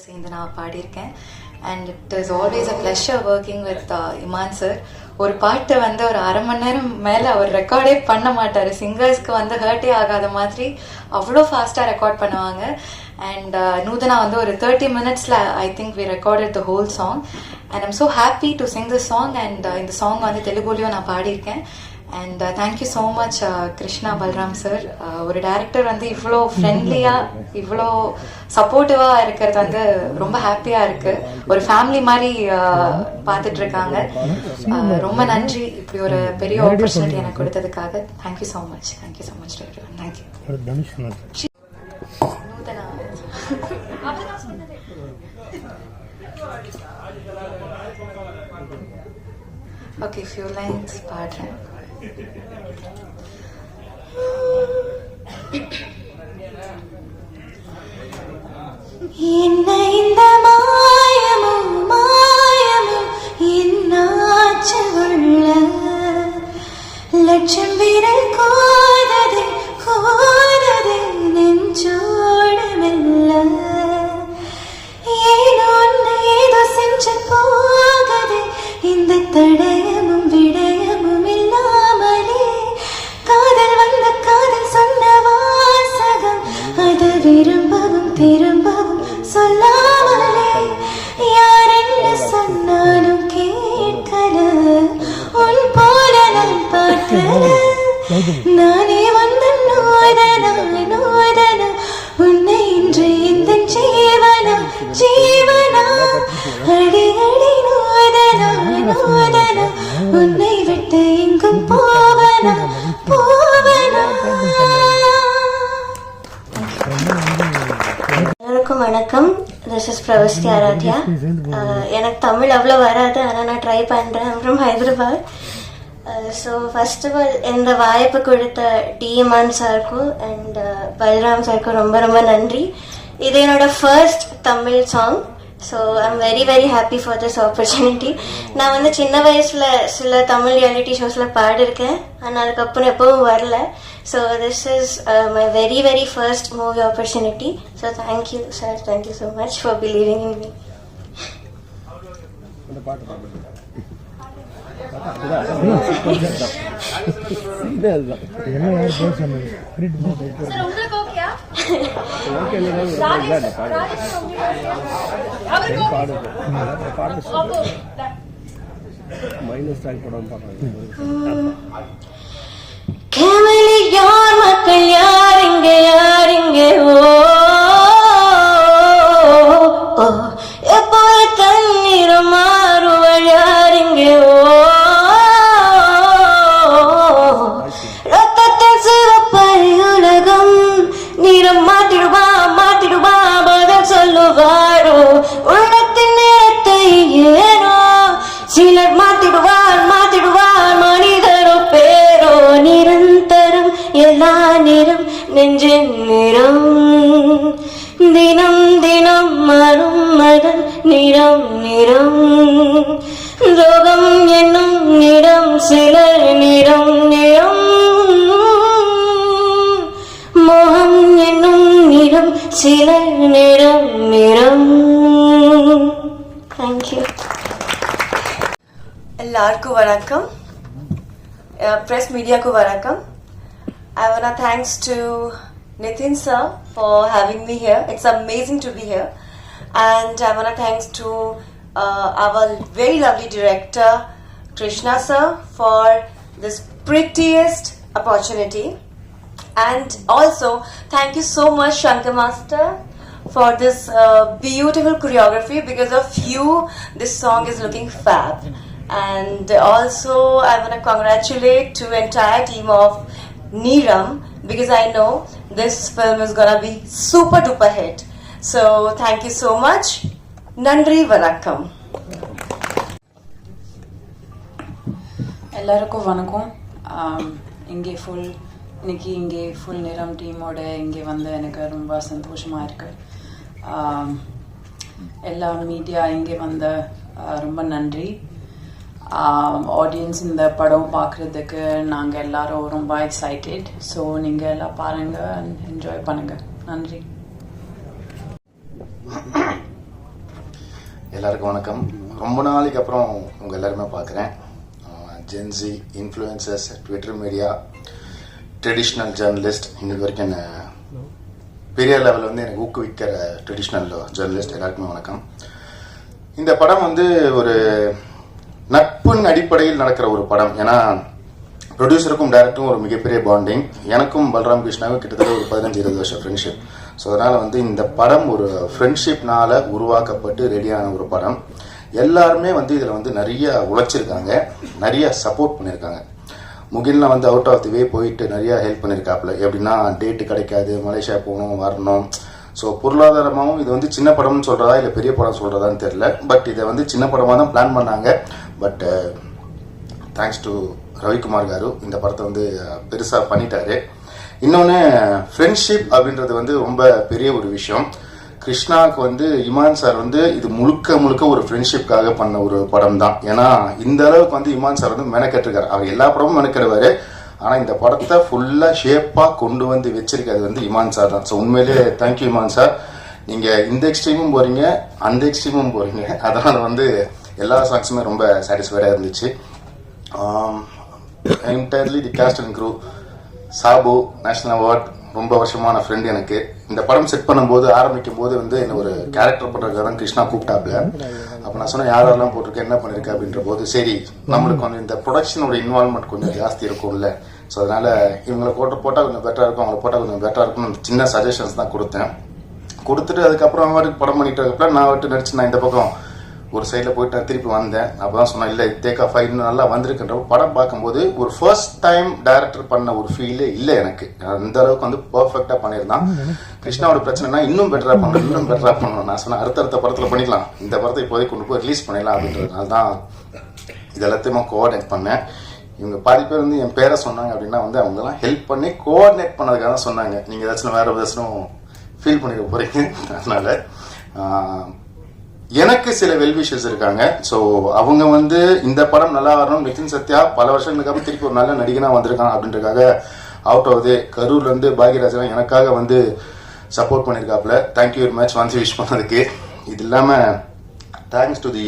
சேர்ந்து நான் பாடியிருக்கேன். And it is always a pleasure working with Imman sir. ஒரு பாட்டை வந்து ஒரு அரை மணி நேரம் மேலே அவர் ரெக்கார்டே பண்ண மாட்டார். சிங்கர்ஸ்க்கு வந்து ஹர்ட்டே ஆகாத மாதிரி அவ்வளோ ஃபாஸ்ட்டாக ரெக்கார்ட் பண்ணுவாங்க. அண்ட் நூதனா வந்து ஒரு 30 minutesல I think we recorded the whole song. And I'm so happy to sing this song. And இந்த சாங் வந்து தெலுங்குலையும் நான் பாடியிருக்கேன். And thank you so much Krishna Balram sir. ஒரு டைரக்டர் வந்து இவ்வளோ ஃப்ரெண்ட்லியாக இவ்வளோ சப்போர்ட்டிவாக இருக்கிறது வந்து ரொம்ப ஹாப்பியாக இருக்குது. ஒரு ஃபேமிலி மாதிரி பார்த்துட்ருக்காங்க. ரொம்ப நன்றி இப்படி ஒரு பெரிய ஆப்பர்ச்சுனிட்டி எனக்கு கொடுத்ததுக்காக. Thank you so much. Thank you so much doctor. Thank you. Okay, few lines பாடுறேன். என்ன இந்த மாயமோ மாயமோ என்னாச்சு உள்ள லட்சம் விரல் கோததே கோததே நெஞ்சோடு மெல்ல ஏதோ ஏதோ செஞ்சு போகதே இந்த தடயமும் விடயமும் இல்லாமலே காதல் வந்த காதல் சொன்ன வாசகம் அது விரும்பவும் திரும்பவும் சொல்லாமலே யார் என்ன சொன்னாலும் கேட்கல உன் போல நான் பார்க்கல நானே வந்த நோதனா நோதனா உன்னை இன்று இந்த ஜீவனா ஜீவனா அடி அடி நோதனா நோதனா உன்னை விட்டு எங்கும் போவனா போவனா. எல்லாருக்கும் வணக்கம். This is Pravasthi Aradhya. எனக்கு தமிழ் அவ்வளோ வராது, ஆனால் நான் ட்ரை பண்ணுறேன். From Hyderabad. So first of all இந்த வாய்ப்பு கொடுத்த டிஎம்ஆன் சாருக்கும் அண்ட் பல்ராம் சாருக்கும் ரொம்ப ரொம்ப நன்றி. இது என்னோட first Tamil song. So I'm very very happy for this opportunity. நான் வந்து சின்ன வயசில் சில தமிழ் ரியாலிட்டி ஷோஸில் பாடிருக்கேன், ஆனால் அதுக்கப்புறம் எப்பவும் வரல. So this is my very very first movie opportunity. So thank you sir, thank you so much for believing in me. கேமலி யார் மக்கள் யார் இங்கே யார் இங்கே ஓ எப்போ தண்ணீரும் மாறுவள் யார் இங்கே ரத்தத்தின் சிவப்பை உலகம் நிறம் மாத்திடுவா மாத்திடுவா பதில் சொல்லுவாரோ உள்ளத்தின் நிறத்தை ஏனோ சிலர் மாத்திடுவார் மாத்திடுவார் மனிதரோ பேரோ நிரந்தரம் எல்லா நிறம் நெஞ்சின் நிறம் தினம் தினம் மாறும் மதன் நிறம் நிறம் ரோகம் என்னும் நிறம் சிலர் நிறம் நிறம் மோகம் என்னும் நிறம் சிலர் நிறம் நிறம். தேங்க்யூ. எல்லாருக்கும் வணக்கம். press media ko vanakkam. I want to thanks to Nitin sir for having me here. It's amazing to be here. And I want to thanks to our very lovely director Krishna sir for this prettiest opportunity. And also thank you so much Shankar Master for this beautiful choreography. Because of you this song is looking fab. And also I want to congratulate to entire team of Neeram, because I know this film is gonna be super duper hit. So thank you so much. Nandri Vanakkam. எல்லாருக்கும் வணக்கம். இங்கே இன்னைக்கு இங்கே full நிறம் டீமோட இங்கே வந்து எனக்கு ரொம்ப சந்தோஷமாக இருக்குது. எல்லா மீடியா இங்கே வந்த ரொம்ப நன்றி. ஆடியன்ஸ் இந்த படம் பார்க்குறதுக்கு நாங்கள் எல்லாரும் ரொம்ப எக்ஸைட்டட். ஸோ நீங்கள் எல்லாம் பாருங்கள், என்ஜாய் பண்ணுங்கள். நன்றி. எல்லாருக்கும் வணக்கம். ரொம்ப நாளைக்கு அப்புறம் உங்கள் எல்லாருமே பார்க்குறேன். Gen Z influencers, Twitter media, traditional journalist, இன்னைக்கு வரைக்கும் என்ன பெரிய லெவலில் வந்து எனக்கு ஊக்குவிக்கிற ட்ரெடிஷ்னல் ஜேர்னலிஸ்ட் எல்லாருக்குமே வணக்கம். இந்த படம் வந்து ஒரு நட்பின் அடிப்படையில் நடக்கிற ஒரு படம். ஏன்னா ப்ரொடியூசருக்கும் டைரக்டருக்கும் ஒரு மிகப்பெரிய பாண்டிங். எனக்கும் பல்ராம் கிருஷ்ணாவுக்கும் கிட்டத்தட்ட ஒரு 15-20 வருஷம் ஃப்ரெண்ட்ஷிப். ஸோ அதனால் வந்து இந்த படம் ஒரு ஃப்ரெண்ட்ஷிப்னால உருவாக்கப்பட்டு ரெடியான ஒரு படம். எல்லாருமே வந்து இதில் வந்து நிறைய உழைச்சிருக்காங்க, நிறைய சப்போர்ட் பண்ணியிருக்காங்க. முகில்னா வந்து அவுட் ஆஃப் தி வே போயிட்டு நிறைய ஹெல்ப் பண்ணியிருக்காப்புல. எப்படின்னா டேட்டு கிடைக்காது, மலேசியா போகணும், வரணும். ஸோ பொருளாதாரமாகவும் இது வந்து சின்ன படம்னு சொல்கிறதா இல்லை பெரிய படம் சொல்கிறதான்னு தெரில. பட் இதை வந்து சின்ன படமாக தான் பிளான் பண்ணாங்க. But thanks to Ravikumar car இந்த படத்தை வந்து பெருசாக பண்ணிட்டாரு. இன்னொன்று, ஃப்ரெண்ட்ஷிப் அப்படின்றது வந்து ரொம்ப பெரிய ஒரு விஷயம். கிருஷ்ணாவுக்கு வந்து இமான் சார் வந்து இது முழுக்க முழுக்க ஒரு ஃப்ரெண்ட்ஷிப்காக பண்ண ஒரு படம் தான். ஏன்னா இந்த அளவுக்கு வந்து இமான் சார் வந்து மெனக்கெட்டிருக்காரு. அவர் எல்லா படமும் மெனக்கெடுவார். ஆனால் இந்த படத்தை ஃபுல்லாக ஷேப்பாக கொண்டு வந்து வச்சிருக்கிறது வந்து இமான் சார் தான். ஸோ உண்மையிலே தேங்க்யூ இமான் சார். நீங்கள் இந்த எக்ஸ்ட்ரீமும் போகிறீங்க, அந்த எக்ஸ்ட்ரீமும் போகிறீங்க. அதனால் வந்து எல்லா சாங்ஸுமே ரொம்ப சாட்டிஸ்ஃபைடாக இருந்துச்சு. Entirely the cast and crew, Sabu national award, ரொம்ப வருஷமான ஃப்ரெண்ட் எனக்கு. இந்த படம் செட் பண்ணும்போது ஆரம்பிக்கும் போது வந்து என்ன ஒரு கேரக்டர் பண்ணுறதுக்காக தான் கிருஷ்ணா கூப்பிட்டாப்ல. அப்போ நான் சொன்னேன் யாரெல்லாம் போட்டிருக்கேன், என்ன பண்ணியிருக்கேன் அப்படின்ற போது, சரி நம்மளுக்கு கொஞ்சம் இந்த ப்ரொடக்ஷனோட இன்வால்மெண்ட் கொஞ்சம் ஜாஸ்தி இருக்கும்ல, ஸோ அதனால் இவங்களை போட்டால் கொஞ்சம் பெட்டராக இருக்கும், அவங்களை போட்டால் கொஞ்சம் பெட்டராக இருக்கும்னு சின்ன சஜஷன்ஸ் தான் கொடுத்தேன். கொடுத்துட்டு அதுக்கப்புறம் அவருக்கு படம் பண்ணிட்டு இருக்கப்ப நான் அவர்கிட்ட நடிச்சு நான் இந்த பக்கம் ஒரு சைடில் போயிட்டு நான் திருப்பி வந்தேன். அப்போ தான் சொன்னேன், இல்லை டேக் ஆஃப் இன்னும் நல்லா வந்திருக்குன்ற படம் பார்க்கும்போது ஒரு ஃபர்ஸ்ட் டைம் டைரக்டர் பண்ண ஒரு ஃபீலே இல்லை எனக்கு. அந்த அளவுக்கு வந்து பர்ஃபெக்டாக பண்ணியிருந்தான். கிருஷ்ணாவோட பிரச்சனைனா இன்னும் பெட்டராக பண்ணணும், இன்னும் பெட்டராக பண்ணணும். நான் சொன்னேன் அடுத்தடுத்த படத்தில் பண்ணிக்கலாம், இந்த படத்தை இப்போதைக்கு கொண்டு போய் ரிலீஸ் பண்ணிடலாம் அப்படின்றதுனால தான் இது எல்லாத்தையுமே கோஆர்டினேட் பண்ணேன். இவங்க பாதி பேர் வந்து என் பேரை சொன்னாங்க அப்படின்னா வந்து அவங்கெல்லாம் ஹெல்ப் பண்ணி கோஆர்டினேட் பண்ணதுக்காக தான் சொன்னாங்க. நீங்கள் ஏதாச்சும் வேறு ஏதாச்சும் ஃபீல் பண்ணிக்க போகிறீங்க. அதனால் எனக்கு சில வெல்விஷர்ஸ் இருக்காங்க. ஸோ அவங்க வந்து இந்த படம் நல்லா வரணும், நிதின் சத்யா பல வருஷங்களுக்கு அப்புறம் திருப்பி ஒரு நல்ல நடிகனாக வந்திருக்கான் அப்படின்றதுக்காக அவுட் ஆகுது கரூர்லேருந்து பாக்யராஜன் எனக்காக வந்து சப்போர்ட் பண்ணியிருக்காப்புல. தேங்க்யூ வெரி மச் வந்து விஷ் பண்ணதுக்கு. இது இல்லாமல் தேங்க்ஸ் டு தி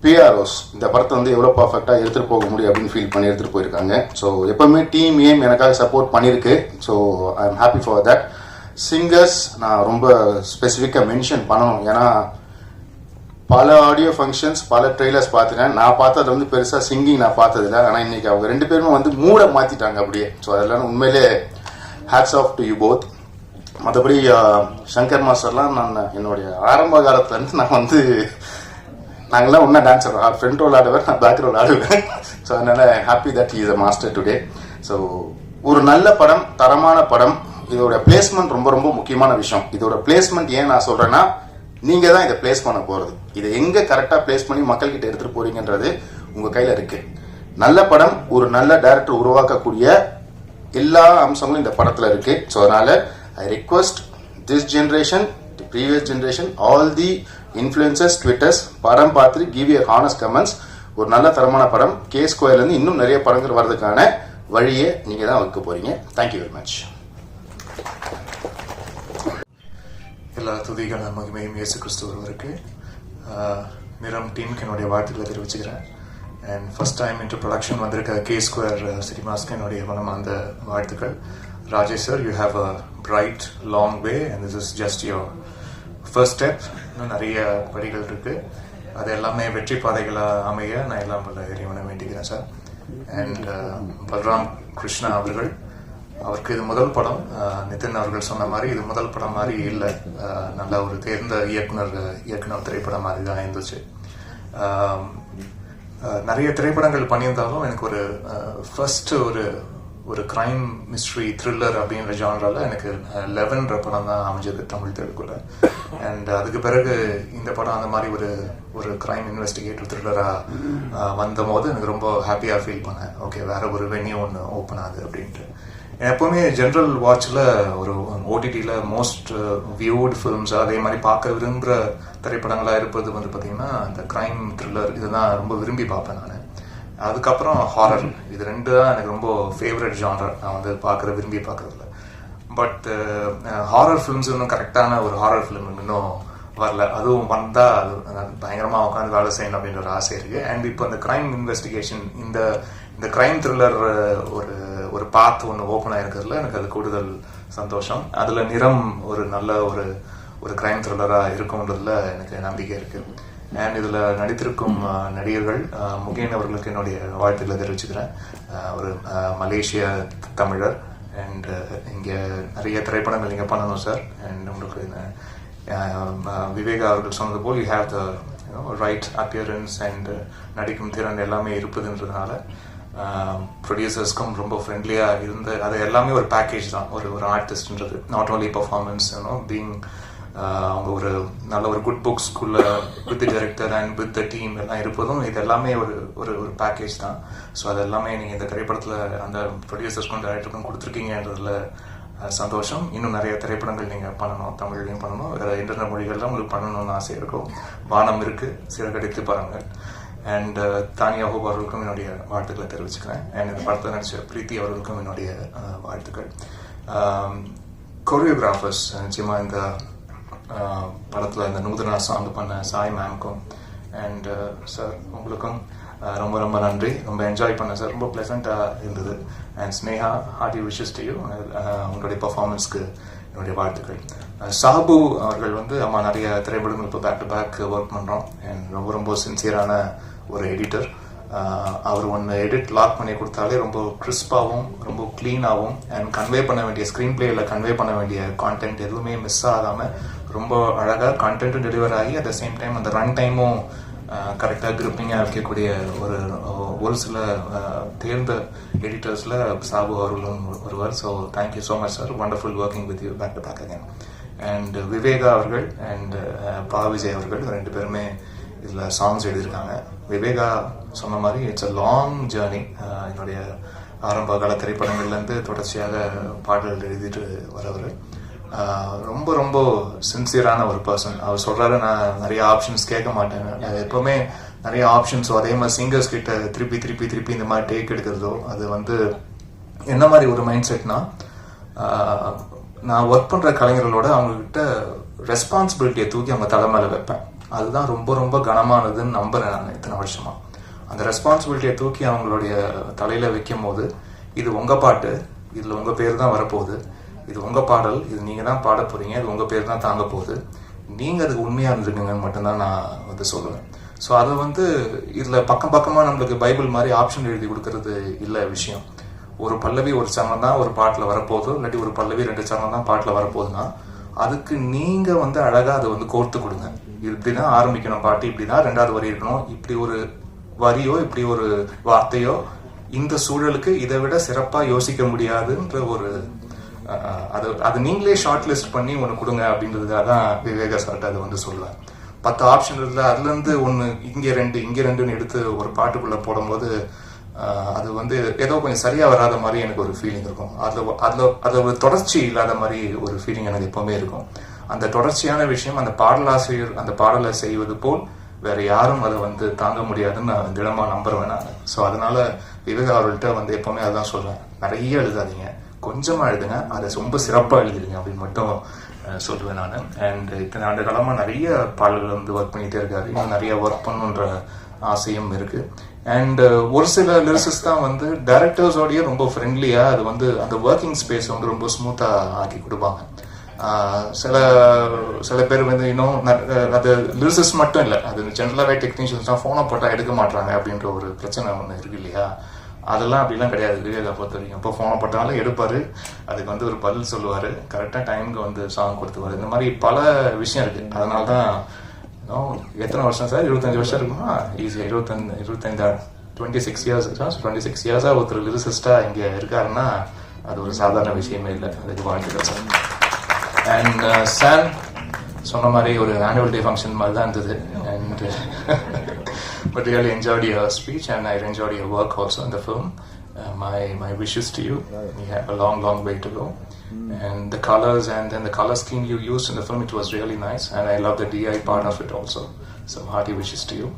பிஆர்ஓஸ், இந்த படத்தை வந்து எவ்வளோ பர்ஃபெக்டாக எடுத்துகிட்டு போக முடியும் அப்படின்னு ஃபீல் பண்ணி எடுத்துகிட்டு போயிருக்காங்க. ஸோ எப்போவுமே டீம் ஏம் எனக்காக சப்போர்ட் பண்ணியிருக்கு. So I am happy for that. Singers நான் ரொம்ப ஸ்பெசிஃபிக்காக மென்ஷன் பண்ணணும். ஏன்னா பல ஆடியோ ஃபங்க்ஷன்ஸ், பல ட்ரெய்லர்ஸ் பார்த்துட்டேன். நான் பார்த்தது வந்து பெருசாக சிங்கிங் நான் பார்த்ததில்ல. ஆனால் இன்றைக்கி அவங்க 2 பேருமே வந்து மூட மாற்றிட்டாங்க அப்படியே. ஸோ அதெல்லாம் உண்மையிலே hats off to you both. மற்றபடி சங்கர் மாஸ்டர்லாம் நான் என்னுடைய ஆரம்ப காலத்துலேருந்து நான் வந்து நாங்கள்லாம் ஒன்றா டான்ஸ் ஆடுவோம். ஃப்ரண்ட் ரோல் ஆடுவேன், நான் பேக் ரோல் ஆடுவேன். ஸோ அதனால் happy that he is a master today. So ஒரு நல்ல படம், தரமான படம். இதோட பிளேஸ்மெண்ட் ரொம்ப ரொம்ப முக்கியமான விஷயம். இதோட பிளேஸ்மெண்ட் ஏன் நான் சொல்றேன்னா, நீங்க தான் இதை பிளேஸ் பண்ண போறது. இதை எங்க கரெக்டா பிளேஸ் பண்ணி மக்கள் கிட்ட எடுத்துட்டு போறீங்கன்றது உங்க கையில இருக்கு. நல்ல படம், ஒரு நல்ல டைரக்டர் உருவாக்கக்கூடிய எல்லா அம்சங்களும் இந்த படத்துல இருக்கு. ஸோ அதனால I request this generation, the previous generation, all the influencers, Twitters, படம் பார்த்துட்டு கிவ் யூ ஹானஸ்ட் கமெண்ட்ஸ். ஒரு நல்ல தரமான படம் K2 இருந்து இன்னும் நிறைய படங்கள் வர்றதுக்கான வழியை நீங்க தான் வைக்க போறீங்க. Thank you very much. எல்லா துதிகள் மகிமையும் இயேசு கிறிஸ்து ஒருவருக்கு. நிறம் டீமுக்கு என்னுடைய வாழ்த்துக்களை தெரிவிச்சுக்கிறேன். And first time enter production வந்திருக்க K2 சினிமாஸ்க்கு என்னுடைய மனமார்ந்த வாழ்த்துக்கள். Rajesh sir, you have a bright long way and this is just your first step. இன்னும் நிறைய படிகள் இருக்கு. அது எல்லாமே வெற்றி பாதைகளாக அமைய நான் எல்லாம் பல இறைவனை வேண்டிக்கிறேன் சார். அண்ட் பல்ராம் கிருஷ்ணா அவர்கள், அவருக்கு இது முதல் படம். நிதின் அவர்கள் சொன்ன மாதிரி இது முதல் படம் மாதிரி இல்லை. நல்ல ஒரு தேர்ந்த இயக்குனர் திரைப்படம் மாதிரி தான் இருந்துச்சு. நிறைய திரைப்படங்கள் பண்ணியிருந்தாலும் எனக்கு ஒரு ஃபர்ஸ்ட் ஒரு கிரைம் மிஸ்ட்ரி த்ரில்லர் அப்படின்ற ஜானரால எனக்கு 11 படம் தான் அமைஞ்சது தமிழ் தெலுங்குல. அண்ட் அதுக்கு பிறகு இந்த படம் அந்த மாதிரி ஒரு கிரைம் இன்வெஸ்டிகேட்டிவ் த்ரில்லராக வந்த போது எனக்கு ரொம்ப ஹாப்பியாக ஃபீல் பண்ணேன். ஓகே, வேற ஒரு வென்யூ ஒன்று ஓப்பன் ஆகுது அப்படின்ட்டு. எப்போவுமே ஜென்ரல் வாட்சில் ஒரு ஓடிடியில் மோஸ்ட் வியூட் ஃபிலிம்ஸ் அதே மாதிரி பார்க்க விரும்புகிற திரைப்படங்களாக இருப்பது வந்து பார்த்திங்கன்னா இந்த க்ரைம் த்ரில்லர் இதுதான் ரொம்ப விரும்பி பார்ப்பேன் நான். அதுக்கப்புறம் ஹாரர், இது 2 தான் எனக்கு ரொம்ப ஃபேவரட் ஜானர். நான் வந்து விரும்பி பார்க்குறதில்ல. பட் ஹாரர் ஃபிலிம்ஸ் இன்னும் கரெக்டான ஒரு ஹாரர் ஃபிலிம் இன்னும் வரல. அதுவும் வந்தால் அது பயங்கரமாக உட்காந்து வேலை செய்யணும் அப்படின்ற ஒரு ஆசை இருக்குது. அண்ட் இப்போ இந்த க்ரைம் இன்வெஸ்டிகேஷன், இந்த க்ரைம் த்ரில்லர் ஒரு பாத் ஒன்று ஓப்பன் ஆகிருக்கிறதுல எனக்கு அது கூடுதல் சந்தோஷம். அதில் நிறம் ஒரு நல்ல ஒரு க்ரைம் த்ரில்லராக இருக்கும்ன்றதுல எனக்கு நம்பிக்கை இருக்குது. அண்ட் இதில் நடித்திருக்கும் நடிகர்கள் முகேன் அவர்களுக்கு என்னுடைய வாழ்த்துக்களை தெரிவிச்சுக்கிறேன். ஒரு மலேசிய தமிழர். அண்ட் இங்கே நிறைய திரைப்படங்கள் நீங்கள் பண்ணணும் சார். அண்ட் உங்களுக்கு விவேகா அவர்கள் சொன்னது போல் you have the right appearance and நடிக்கும் திறன் எல்லாமே இருப்பதுன்றதுனால ப்ரொடியூசர்ஸ்க்கும் ரொம்ப ஃப்ரெண்ட்லியாக இருந்து அது எல்லாமே ஒரு பேக்கேஜ் தான். ஒரு ஆர்டிஸ்ட்ன்றது நாட் ஓன்லி பர்ஃபார்மன்ஸ் பீங் அவங்க ஒரு நல்ல ஒரு குட் புக் ஸ்கூலில் with director and with the team எல்லாம் இருப்பதும் இது எல்லாமே ஒரு பேக்கேஜ் தான். ஸோ அது எல்லாமே நீங்கள் இந்த திரைப்படத்தில் அந்த ப்ரொடியூசர்ஸ்க்கும் டைரக்டருக்கும் கொடுத்துருக்கீங்கன்றதுல சந்தோஷம். இன்னும் நிறைய திரைப்படங்கள் நீங்கள் பண்ணணும், தமிழ்லையும் பண்ணணும், வேறு இன்டர்நெட் மொழிகள்லாம் உங்களுக்கு பண்ணணும்னு ஆசை இருக்கும். வானம் இருக்குது, சிறகடித்து பாருங்கள். அண்ட் தானியா ஹோப் அவர்களுக்கும் என்னுடைய வாழ்த்துக்களை தெரிவிச்சுக்கிறேன். அண்ட் இந்த படத்தில் நடித்த பிரீத்தி அவர்களுக்கும் என்னுடைய வாழ்த்துக்கள். கொரியோகிராஃபர்ஸ் நிச்சயமாக இந்த படத்தில் இந்த நூதனா சாங் பண்ண சாய் மேம்க்கும் அண்ட் சார் உங்களுக்கும் ரொம்ப ரொம்ப நன்றி. ரொம்ப என்ஜாய் பண்ணேன் சார், ரொம்ப ப்ளசண்ட்டாக இருந்தது. And Sneha, hearty wishes to you. உங்களுடைய பர்ஃபார்மன்ஸ்க்கு என்னுடைய வாழ்த்துக்கள். சாபு அவர்கள் நிறைய திரைப்படங்கள் இப்போ பேக் டு பேக் ஒர்க் பண்ணுறோம். அண்ட் ரொம்ப ரொம்ப சின்சியரான ஒரு எடிட்டர். அவர் ஒன்று எடிட் லாக் பண்ணி கொடுத்தாலே ரொம்ப கிறிஸ்பாகவும் ரொம்ப க்ளீனாகவும் அண்ட் கன்வே பண்ண வேண்டிய ஸ்க்ரீன் பிளேயில் கன்வே பண்ண வேண்டிய கான்டென்ட் எதுவுமே மிஸ் ஆகாமல் ரொம்ப அழகாக கான்டென்ட்டும் டெலிவர் ஆகி அட் த சேம் டைம் அந்த ரன் டைமும் கரெக்டாக கிரிப்பிங்காக வைக்கக்கூடிய ஒரு சில தேர்ந்த எடிட்டர்ஸில் சாபு அவர்களும் ஒருவர். So thank you so much sir, wonderful working with you back to back again. And Viveka அவர்கள் அண்ட் பா விஜய் அவர்கள் ரெண்டு பேருமே இதில் சாங்ஸ் எழுதியிருக்காங்க. விவேகா சொன்ன மாதிரி இட்ஸ் அ லாங் ஜேர்னி. என்னுடைய ஆரம்ப கால திரைப்படங்கள்லேருந்து தொடர்ச்சியாக பாடல்கள் எழுதிட்டு வரவர். ரொம்ப ரொம்ப சின்சியரான ஒரு பர்சன். அவர் சொல்கிறாரு, நான் நிறைய ஆப்ஷன்ஸ் கேட்க மாட்டேன், எப்போவுமே நிறைய ஆப்ஷன்ஸோ அதே மாதிரி சிங்கர்ஸ் கிட்ட திருப்பி திருப்பி திருப்பி இந்த மாதிரி டேக் எடுக்கிறதோ அது என்ன மாதிரி ஒரு மைண்ட் செட்னா, நான் ஒர்க் பண்ணுற கலைஞர்களோட அவங்கக்கிட்ட ரெஸ்பான்சிபிலிட்டியை தூக்கி அவங்க தலை மேலே வைப்பேன். அதுதான் ரொம்ப ரொம்ப கனமானதுன்னு நம்புகிறேன் நான் இத்தனை வருஷமாக. அந்த ரெஸ்பான்சிபிலிட்டியை தூக்கி அவங்களுடைய தலையில் வைக்கும் போது, இது உங்கள் பாட்டு, இதில் உங்கள் பேர் தான் வரப்போகுது, இது உங்கள் பாடல், இது நீங்கள் தான் பாட போகிறீங்க, இது உங்கள் பேர் தான் தாங்க போகுது, நீங்கள் அதுக்கு உண்மையாக இருந்துருக்குங்கன்னு மட்டும்தான் நான் சொல்லுவேன். ஸோ அது இதில் பக்கமாக நம்மளுக்கு பைபிள் மாதிரி ஆப்ஷன் எழுதி கொடுக்கறது இல்லை விஷயம். ஒரு பல்லவி ஒரு சரணம் தான் ஒரு பாட்டில் வரப்போகுது, இல்லாட்டி ஒரு பல்லவி 2 சரணம் தான் பாட்டில் வரப்போகுதுன்னா அதுக்கு நீங்கள் அழகாக அதை கோர்த்து கொடுங்க. இப்படி தான் ஆரம்பிக்கணும் பாட்டு, இப்படி தான் 2வது வரி இருக்கணும், இப்படி ஒரு வரியோ இப்படி ஒரு வார்த்தையோ இந்த சூழலுக்கு இதை விட சிறப்பாக யோசிக்க முடியாதுன்ற அது நீங்களே ஷார்ட் லிஸ்ட் பண்ணி ஒன்று கொடுங்க அப்படின்றதுக்காக தான் விவேகா சார்ட்ட அது சொல்லுவேன். 10 ஆப்ஷன் இருக்குல்ல, அதுலேருந்து ஒன்று இங்கே 2 இங்கே 2ன்னு எடுத்து ஒரு பாட்டுக்குள்ளே போடும்போது அது ஏதோ கொஞ்சம் சரியாக வராத மாதிரி எனக்கு ஒரு ஃபீலிங் இருக்கும். அதில் ஒரு தொடர்ச்சி இல்லாத மாதிரி ஒரு ஃபீலிங் எனக்கு எப்போவுமே இருக்கும். அந்த தொடர்ச்சியான விஷயம் அந்த பாடலாசிரியர் அந்த பாடலை செய்வது போல் வேற யாரும் அதை தாங்க முடியாதுன்னு நான் திடமாக நம்புறேன் நான். ஸோ அதனால விவேகா அவர்கள்ட்ட எப்போவுமே அதான் சொல்கிறேன், நிறைய எழுதாதீங்க, கொஞ்சமாக எழுதுங்க, அதை ரொம்ப சிறப்பாக எழுதிடுங்க அப்படின்னு மட்டும் சொல்லுவேன் நான். அண்ட் இத்தனை ஆண்டு காலமாக நிறைய பாடல்கள் ஒர்க் பண்ணிகிட்டே இருக்காரு. இன்னும் நிறைய ஒர்க் பண்ணுன்ற ஆசையும் இருக்கு. அண்ட் ஒரு சில லிரிசிஸ் தான் டைரக்டர்ஸோடய ரொம்ப ஃப்ரெண்ட்லியாக அது அந்த ஒர்க்கிங் ஸ்பேஸ் ரொம்ப ஸ்மூத்தாக ஆக்கி கொடுப்பாங்க. சில பேர் இன்னும் அது லிரிசிஸ் மட்டும் இல்லை, அது ஜென்ரலாகவே டெக்னீஷியன்ஸ் தான் ஃபோனை போட்டால் எடுக்க மாட்டாங்க அப்படின்ற ஒரு பிரச்சனை ஒன்று இருக்கு இல்லையா. அதெல்லாம் அப்படிலாம் கிடையாது. விவேகா பொறுத்த வரைக்கும் இப்போ ஃபோனை போட்டாலும் எடுப்பார், அதுக்கு ஒரு பதில் சொல்லுவார், கரெக்டாக டைமுக்கு சாங் கொடுத்துருவார். இந்த மாதிரி பல விஷயம் இருக்குது. அதனால தான் எத்தனை வருஷம் சார், 25 வருஷம் இருக்குமா, ஈஸியாக 26 இயர்ஸ் 26 இயர்ஸாக ஒருத்தர் லிரிசிஸ்டாக இங்கே இருக்காருன்னா அது ஒரு சாதாரண விஷயமே இல்லை. அதுக்கு வாழ்த்துக்கள் சார். அண்ட் சார் சொன்ன மாதிரி ஒரு ஆனுவல் டே ஃபங்க்ஷன் மாதிரி தான் இருந்தது. And but really enjoyed your speech and I enjoyed your work also in the film. My wishes to you. You have a long way to go. And the colors and then the color scheme you used in the film, it was really nice and I love the DI part of it also. So hearty wishes to you.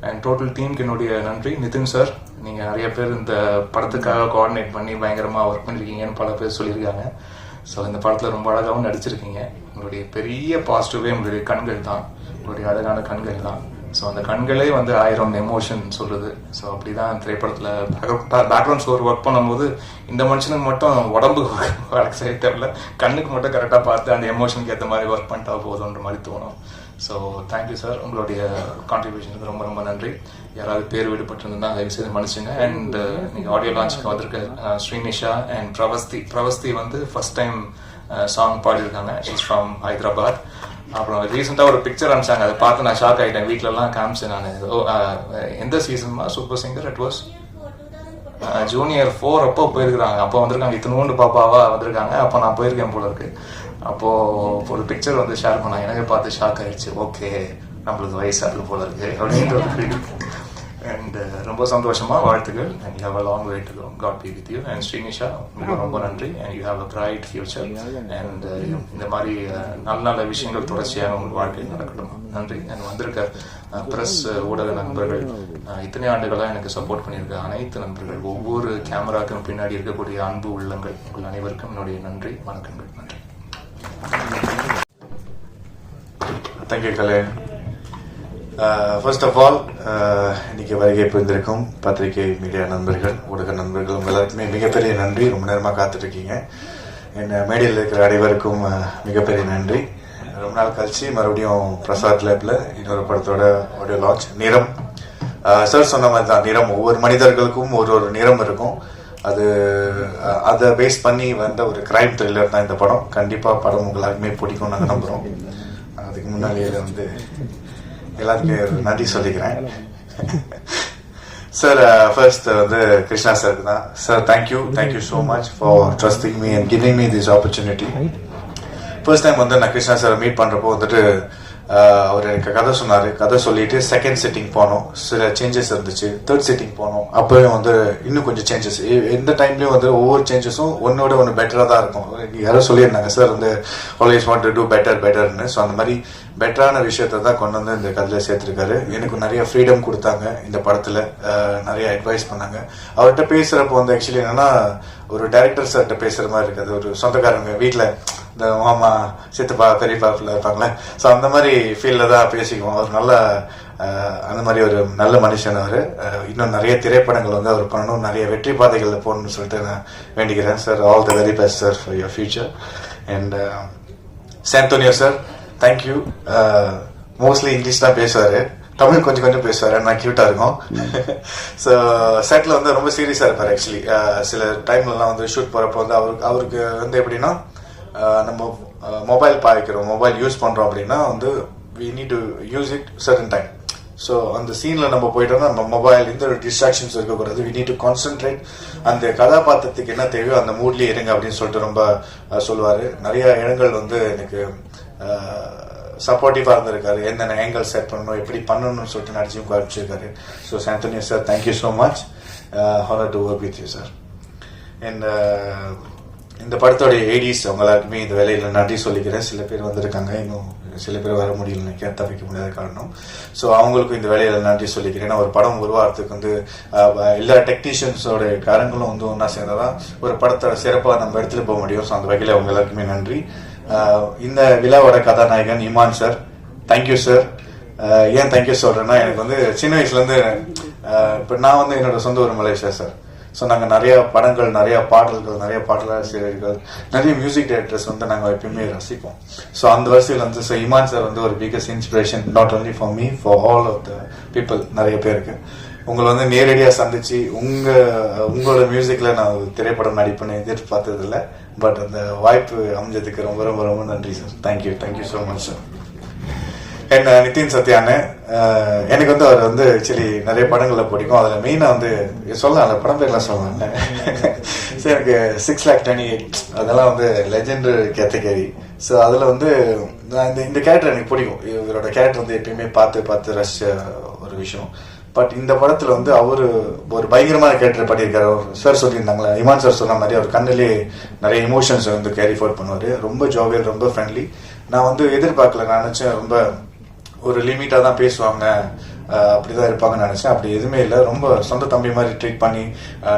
And total team என்னுடைய நன்றி. Nitin sir, நீங்கள் நிறைய பேர் இந்த படத்துக்காக coordinate பண்ணி பயங்கரமாக work பண்ணியிருக்கீங்கன்னு பல பேர் சொல்லியிருக்காங்க. ஸோ இந்த படத்தில் ரொம்ப அழகாகவும் நடிச்சிருக்கீங்க. உங்களுடைய பெரிய பாசிட்டிவே உங்களுடைய கண்கள் தான், உங்களுடைய அழகான கண்கள் தான். ஸோ அந்த கண்களே வந்து 1000 எமோஷன் சொல்லுது. ஸோ அப்படிதான் திரைப்படத்தில் பேக்ரவுண்ட் ஸ்கோர் ஒர்க் பண்ணும்போது இந்த மனுஷனுக்கு மட்டும் உடம்பு வழக்கு செய்ய தேவையில்ல, கண்ணுக்கு மட்டும் கரெக்டாக பார்த்து அந்த எமோஷனுக்கு ஏற்ற மாதிரி ஒர்க் பண்ணிட்டா போதுன்ற மாதிரி தோணும். ஸோ தேங்க்யூ சார், உங்களுடைய கான்ட்ரிபியூஷனுக்கு ரொம்ப ரொம்ப நன்றி. யாராவது பேர் விடுபட்டிருந்தா தயவு செய்து மன்னிச்சுங்க. அண்ட் நீங்கள் ஆடியோ லான்ச்சுக்கு வந்திருக்க ஸ்ரீனிஷா அண்ட் பிரவஸ்தி வந்து ஃபர்ஸ்ட் டைம் சாங் பாடியிருக்காங்க. She's from Hyderabad. அப்புறம் ரீசெண்டாக ஒரு பிக்சர் அனுப்பிச்சாங்க, அதை பார்த்து நான் ஷாக் ஆகிட்டேன். வீட்டிலலாம் காமிச்சேன் நான். எந்த சீசன்மா super singer it was junior 4 அப்போ போயிருக்கிறாங்க. அப்போ வந்திருக்காங்க, இத்தனோண்டு பாப்பாவா வந்திருக்காங்க. அப்போ நான் போயிருக்கேன் போல இருக்கு. அப்போது ஒரு பிக்சர் வந்து ஷேர் பண்ணாங்க, எனக்கு பார்த்து ஷாக் ஆகிடுச்சு. ஓகே, நம்மளுக்கு வயசாக போல இருக்கு அப்படின்ற ஒரு ஃபீல். அண்ட் ரொம்ப சந்தோஷமா, வாழ்த்துக்கள். And you have a long way to go. God be with you. And Srinisha, உங்களுக்கு ரொம்ப நன்றி. And you have a bright future. And இந்த மாதிரி நல்ல நல்ல விஷயங்கள் தொடர்ச்சியாக உங்கள் வாழ்க்கையில் நடக்கட்டும். நன்றி. அண்ட் வந்திருக்க ப்ரெஸ் ஊடக நண்பர்கள், இத்தனை ஆண்டுகளாக எனக்கு சப்போர்ட் பண்ணியிருக்க அனைத்து நண்பர்கள், ஒவ்வொரு கேமராக்கும் பின்னாடி இருக்கக்கூடிய அன்பு உள்ளங்கள், உங்கள் அனைவருக்கும் என்னுடைய நன்றி, வணக்கங்கள். நன்றி. Thank you Kalai. First of all, இன்னைக்கு வருகை புரிந்திருக்கும் பத்திரிகை மீடியா நண்பர்கள், ஊடக நண்பர்கள், எல்லாருக்குமே மிகப்பெரிய நன்றி. ரொம்ப நேரமாக காத்துட்ருக்கீங்க. என்ன மேடையில் இருக்கிற அனைவருக்கும் மிகப்பெரிய நன்றி. ரொம்ப நாள் கழிச்சு மறுபடியும் பிரசாத் லேப்ல இன்னொரு படத்தோட ஆடியோ லான்ச். நிறம் சார் சொன்ன மாதிரி தான், நிறம் ஒவ்வொரு மனிதர்களுக்கும் ஒரு நிறம் இருக்கும். அதை பேஸ் பண்ணி வந்த ஒரு கிரைம் த்ரில்லர் தான் இந்த படம். கண்டிப்பாக படம் எல்லாருக்குமே பிடிக்கும் நாங்கள் நம்புகிறோம். அதுக்கு முன்னாடியே வந்து எல்லாத்துக்கும் நன்றி சொல்லிக்கிறேன். சார், ஃபர்ஸ்ட் வந்து கிருஷ்ணா சாருக்கு தான். Sir, thank you so much for trusting me and giving me this opportunity. First time வந்து நான் கிருஷ்ணா சாரை மீட் பண்ணுறப்போ வந்துட்டு அவர் எனக்கு கதை சொன்னார். கதை சொல்லிட்டு செகண்ட் செட்டிங் போனோம், சில சேஞ்சஸ் இருந்துச்சு. தேர்ட் செட்டிங் போனோம், அப்போயும் வந்து இன்னும் கொஞ்சம் சேஞ்சஸ். எந்த டைம்லேயும் வந்து ஒவ்வொரு சேஞ்சஸும் ஒன்னோட ஒன்று பெட்டராக தான் இருக்கும். யாரோ சொல்லியிருந்தாங்க சார் வந்து ஆல்வேஸ் வாண்ட் டு டூ பெட்டர்னு. ஸோ அந்த மாதிரி பெட்டரான விஷயத்த தான் கொண்டு வந்து இந்த கதையில் சேர்த்துருக்காரு. எனக்கு நிறைய ஃப்ரீடம் கொடுத்தாங்க இந்த படத்தில், நிறைய அட்வைஸ் பண்ணாங்க. அவர்கிட்ட பேசுகிறப்போ வந்து ஆக்சுவலி என்னன்னா, ஒரு டைரக்டர் சார்கிட்ட பேசுகிற மாதிரி இருக்காது. ஒரு சொந்தக்காரங்க வீட்டில் இந்த மாமா சித்தப்பா பெரியப்பாப்பில் இருப்பாங்களே, ஸோ அந்த மாதிரி ஃபீல்டில் தான் பேசிக்குவோம். அவர் நல்ல அந்த மாதிரி ஒரு நல்ல மனுஷன். அவர் இன்னும் நிறைய திரைப்படங்கள் வந்து அவர் பண்ணணும், நிறைய வெற்றி பாதைகளில் போகணும்னு சொல்லிட்டு நான் வேண்டிக்கிறேன். Sir, all the very best sir for your future. And Santhonio sir, thank you. Mostly English தான் பேசுவார், தமிழ் கொஞ்சம் கொஞ்சம் பேசுவார். நான் கியூட்டாக இருக்கும். ஸோ செட்டில் வந்து ரொம்ப சீரியஸாக இருப்பார். ஆக்சுவலி சில டைம்லலாம் வந்து ஷூட் போகிறப்போ வந்து அவருக்கு வந்து எப்படின்னா, நம்ம மொபைல் பாய்க்கிறோம், மொபைல் யூஸ் பண்ணுறோம் அப்படின்னா வந்து we need to use it certain time. So அந்த சீனில் நம்ம போயிட்டோம்னா நம்ம மொபைல் இந்த டிஸ்ட்ராக்ஷன்ஸ் இருக்கக்கூடாது. we need to concentrate. அந்த கதாபாத்திரத்துக்கு என்ன தேவையோ அந்த மூட்லேயே இருங்க அப்படின்னு சொல்லிட்டு ரொம்ப சொல்லுவார். நிறைய இடங்கள் வந்து எனக்கு சப்போர்ட்டிவாக இருந்திருக்காரு. என்னென்ன ஆங்கிள் செட் பண்ணணும், எப்படி பண்ணணும்னு சொல்லிட்டு நடிச்சும் காமிச்சிருக்காரு. So Santhonio sir, thank you so much. Honour to work with you sir. And இந்த படத்தோடைய ஏடிஸ் அவங்க எல்லாருக்குமே இந்த வேலையில் நன்றி சொல்லிக்கிறேன். சில பேர் வந்திருக்காங்க, இன்னும் சில பேர் வர முடியல, நினைக்கிறேன், தவிக்க முடியாத காரணம். ஸோ அவங்களுக்கும் இந்த வேலையில் நன்றி சொல்லிக்கிறேன். ஒரு படம் உருவாகிறதுக்கு வந்து எல்லா டெக்னீஷியன்ஸோட காரங்களும் வந்து ஒன்றா சேர்ந்தாதான் ஒரு படத்தை சிறப்பாக நம்ம எடுத்துகிட்டு போக முடியும். ஸோ அந்த வகையில் அவங்க எல்லாருக்குமே நன்றி. இந்த விழாவோட கதாநாயகன் இமான் சார், தேங்க்யூ சார். ஏன் தேங்க்யூ சொல்கிறேன்னா, எனக்கு வந்து சின்ன வயசுலேருந்து இப்போ நான் வந்து என்னோட சொந்த ஊர் மலேசியா சார். ஸோ நாங்கள் நிறைய படங்கள், நிறைய பாடல்கள், நிறைய பாடலாசிரியர்கள், நிறைய மியூசிக் டைரக்டர்ஸ் வந்து நாங்கள் எப்பயுமே ரசிப்போம். ஸோ அந்த வரிசையில் வந்து ஸோ இமான் சார் வந்து ஒரு biggest inspiration, not only for me, for all of the people. நிறைய பேருக்கு உங்களை வந்து நேரடியாக சந்திச்சு உங்களோட மியூசிக்கில் நான் திரைப்படம் நடிப்பேன்னு எதிர்பார்த்ததில்லை. பட் அந்த வாய்ப்பு அமைஞ்சதுக்கு ரொம்ப ரொம்ப ரொம்ப நன்றி sir. Thank you so much sir. என்ன நிதின் சத்யானு, எனக்கு வந்து அவர் வந்து ஆக்சுவலி நிறைய படங்களில் பிடிக்கும். அதில் மெயினாக வந்து சொல்லலாம், அந்த படம் பேர்லாம் சொல்லலாம். சரி, எனக்கு 6,28,000 அதெல்லாம் வந்து லெஜெண்டரி கேட்டகரி. ஸோ அதில் வந்து நான் இந்த கேரக்டர் எனக்கு பிடிக்கும். இவரோட கேரக்டர் வந்து எப்பயுமே பார்த்து ரசிச்ச ஒரு விஷயம். பட் இந்த படத்தில் வந்து அவர் ஒரு பயங்கரமான கேரக்டர் பண்ணியிருக்காரு. சார் சொல்லியிருந்தாங்களே, இமான் சார் சொன்ன மாதிரி அவர் கண்ணிலே நிறைய இமோஷன்ஸ் வந்து கேரி ஃபார்வர்ட் பண்ணுவார். ரொம்ப ஜோவியல், ரொம்ப ஃப்ரெண்ட்லி. நான் வந்து எதிர்பார்க்கல. நான் நினச்சேன் ரொம்ப ஒரு லிமிட்டாக தான் பேசுவாங்க, அப்படிதான் இருப்பாங்கன்னு நினைச்சேன். அப்படி எதுவுமே இல்லை, ரொம்ப சொந்த தம்பி மாதிரி ட்ரீட் பண்ணி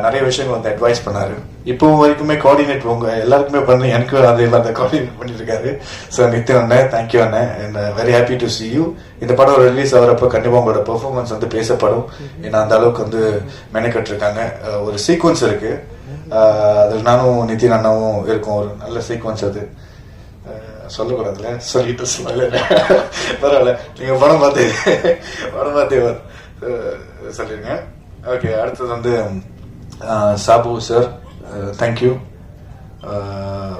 நிறைய விஷயங்கள் வந்து அட்வைஸ் பண்ணாரு. இப்போ வரைக்குமே கோஆர்டினேட் உங்க எல்லாருக்குமே பண்ணி எனக்கு அது அந்த கோஆர்டினேட் பண்ணிட்டு இருக்காரு. ஸோ நித்தின் அண்ணன், தேங்க்யூ அண்ணன், and very happy to C you. இந்த படம் ரிலீஸ் ஆகிறப்ப கண்டிப்பா உங்களோட பெர்ஃபார்மன்ஸ் வந்து பேசப்படும். ஏன்னா அந்த அளவுக்கு வந்து மெனக்கட்டு இருக்காங்க. ஒரு சீக்வன்ஸ் இருக்கு, அதில் நானும் நிதின் அண்ணாவும் இருக்கும். ஒரு நல்ல சீக்வன்ஸ் அது, சொல்லக்கூடாதுல, சொல்லிட்டு சொல்லல, பரவாயில்ல, நீங்க படம் பார்த்தே சொல்லிருங்க. ஓகே, அடுத்தது வந்து சாபு சார், தேங்க்யூ.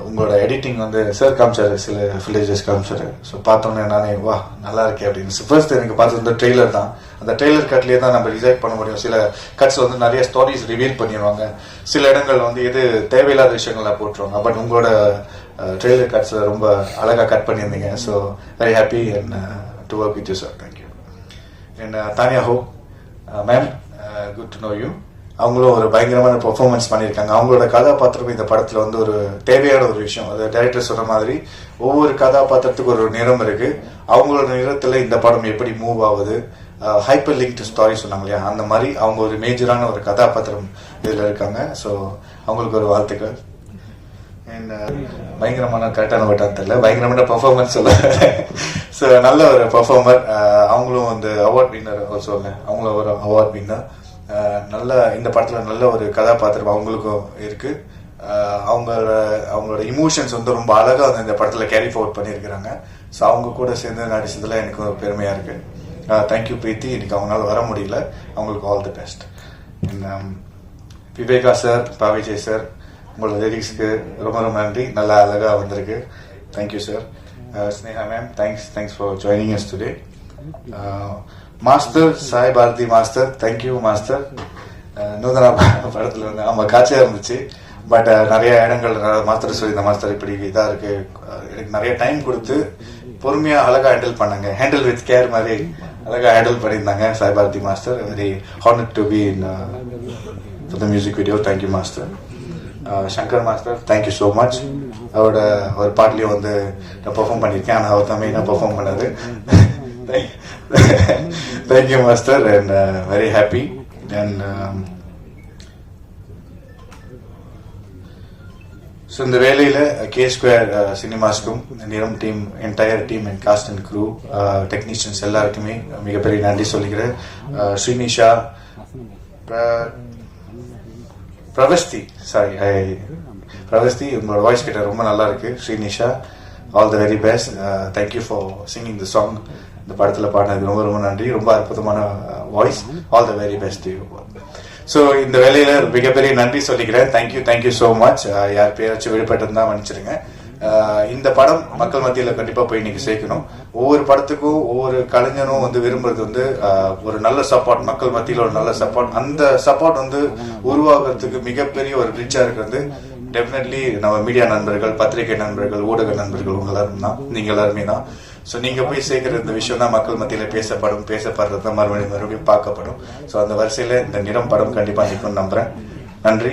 உங்களோட எடிட்டிங் வந்து சார் காமிச்சாரு, சில வில்லேஜஸ் காமிச்சாரு. ஸோ பார்த்தோன்னே நானே வா நல்லா இருக்கே அப்படின்னு. ஃபர்ஸ்ட் எனக்கு பார்த்தது வந்து ட்ரெய்லர் தான். அந்த ட்ரெய்லர் கட்லேயே தான் நம்ம ரிசைட் பண்ண முடியும். சில கட்ஸ் வந்து நிறைய ஸ்டோரிஸ் ரிவீல் பண்ணிடுவாங்க, சில இடங்கள் வந்து எது தேவையில்லாத விஷயங்கள்லாம் போட்டுருவாங்க. பட் உங்களோட ட்ரெய்லர் கட்ஸ் ரொம்ப அழகாக கட் பண்ணியிருந்தீங்க. So very happy and to work with you sir, thank you. And Tania ஹோ ma'am, good to know you. அவங்களும் ஒரு பயங்கரமான பெர்ஃபார்மன்ஸ் பண்ணியிருக்காங்க. அவங்களோட கதாபாத்திரம் இந்த படத்தில் வந்து ஒரு தேவையான ஒரு விஷயம். அது டைரக்டர் சொன்ன மாதிரி ஒவ்வொரு கதாபாத்திரத்துக்கு ஒரு நிறம் இருக்கு. அவங்களோட நிறத்தில் இந்த படம் எப்படி மூவ் ஆகுது, ஹைப்பர் லிங்க்டு ஸ்டாரி சொன்னாங்க இல்லையா, அந்த மாதிரி அவங்க ஒரு மேஜரான ஒரு கதாபாத்திரம் இதில் இருக்காங்க. ஸோ அவங்களுக்கு ஒரு வாழ்த்துக்கள். அண்ட் பயங்கரமான கரெக்டான வட்டான்னு தெரியல, பயங்கரமான பெர்ஃபார்மன்ஸ் சொல்ல. ஸோ நல்ல ஒரு பெர்ஃபார்மர். அவங்களும் வந்து அவார்ட் வின்னர் சொல்ல, அவங்களும் ஒரு அவார்ட் வின்னர். நல்ல இந்த படத்தில் நல்ல ஒரு கதாபாத்திரம் அவங்களுக்கும் இருக்கு. அவங்களோட இமோஷன்ஸ் வந்து ரொம்ப அழகாக வந்து இந்த படத்தில் கேரி ஃபார்வர்ட் பண்ணியிருக்கிறாங்க. ஸோ அவங்க கூட சேர்ந்து நடிச்சதுல எனக்கு ஒரு பெருமையாக இருக்கு. தேங்க்யூ பிரீத்தி, இன்னைக்கு அவங்களால வர முடியல, அவங்களுக்கு all the best. Viveka sir, Pa Vijay sir, உங்களோட லிரிக்ஸ்க்கு ரொம்ப ரொம்ப நன்றி, நல்லா அழகாக வந்திருக்கு, thank you sir. Sneha ma'am, thanks for joining us today. Master Sai Bharathi master, thank you master. Nuthana படத்தில் வந்து ஆமாம் காட்சியாக இருந்துச்சு. பட் நிறைய இடங்கள் மாஸ்டர் சொல்லி இந்த மாஸ்டர் இப்படி இதாக இருக்கு, எனக்கு நிறைய டைம் கொடுத்து பொறுமையாக அழகாக ஹேண்டில் பண்ணாங்க, ஹேண்டில் வித் கேர் மாதிரி அழகாக ஹேண்டில் பண்ணியிருந்தாங்க Sai Bharathi master. Very honoured to be in for the music video, thank you master. Shankar master, thank you so much. அவரோட ஒரு பாட்லேயும் வந்து நான் பெர்ஃபார்ம் பண்ணியிருக்கேன், ஆனால் அவர் தான் மெயினாக பெர்ஃபார்ம் பண்ணாரு. Thank you master and very happy. And so இந்த வேலையில் K2 சினிமாஸ்க்கும் நிறம் team, entire team and cast and crew, technicians எல்லாருக்குமே மிகப்பெரிய நன்றி சொல்லிக்கிறேன். ஸ்ரீனிஷா, பிரவஸ்தி, உங்களோட வாய்ஸ் கிட்ட ரொம்ப நல்லா இருக்கு. Srinisha, all the very best. Thank you for singing the song. இந்த படத்தில் பாடினது ரொம்ப ரொம்ப நன்றி, ரொம்ப அற்புதமான voice. All the very best you. So இந்த வேலையில மிகப்பெரிய நன்றி சொல்லிக்கிறேன். Thank you so much. யார் பேராச்சும் விடுபட்டு தான் மன்னிச்சிருங்க. இந்த படம் மக்கள் மத்தியில் கண்டிப்பா போய் நீங்க சேர்க்கணும். ஒவ்வொரு படத்துக்கும் ஒவ்வொரு கலைஞனும் வந்து விரும்புறது வந்து ஒரு நல்ல சப்போர்ட், மக்கள் மத்தியில் ஒரு நல்ல சப்போர்ட். அந்த சப்போர்ட் வந்து உருவாகிறதுக்கு மிகப்பெரிய ஒரு ரிச்சா இருக்கிறது டெஃபினெட்லி நம்ம மீடியா நண்பர்கள், பத்திரிகை நண்பர்கள், ஊடக நண்பர்கள், உங்க எல்லாரும் தான், நீங்க எல்லாருமே தான். ஸோ நீங்க போய் சேர்க்கிற இந்த விஷயம் தான் மக்கள் மத்தியில பேசப்படுறது தான் மறுபடியும் பார்க்கப்படும். ஸோ அந்த வரிசையில இந்த நிறம் படம் கண்டிப்பா நிற்கும் நம்புறேன். நன்றி.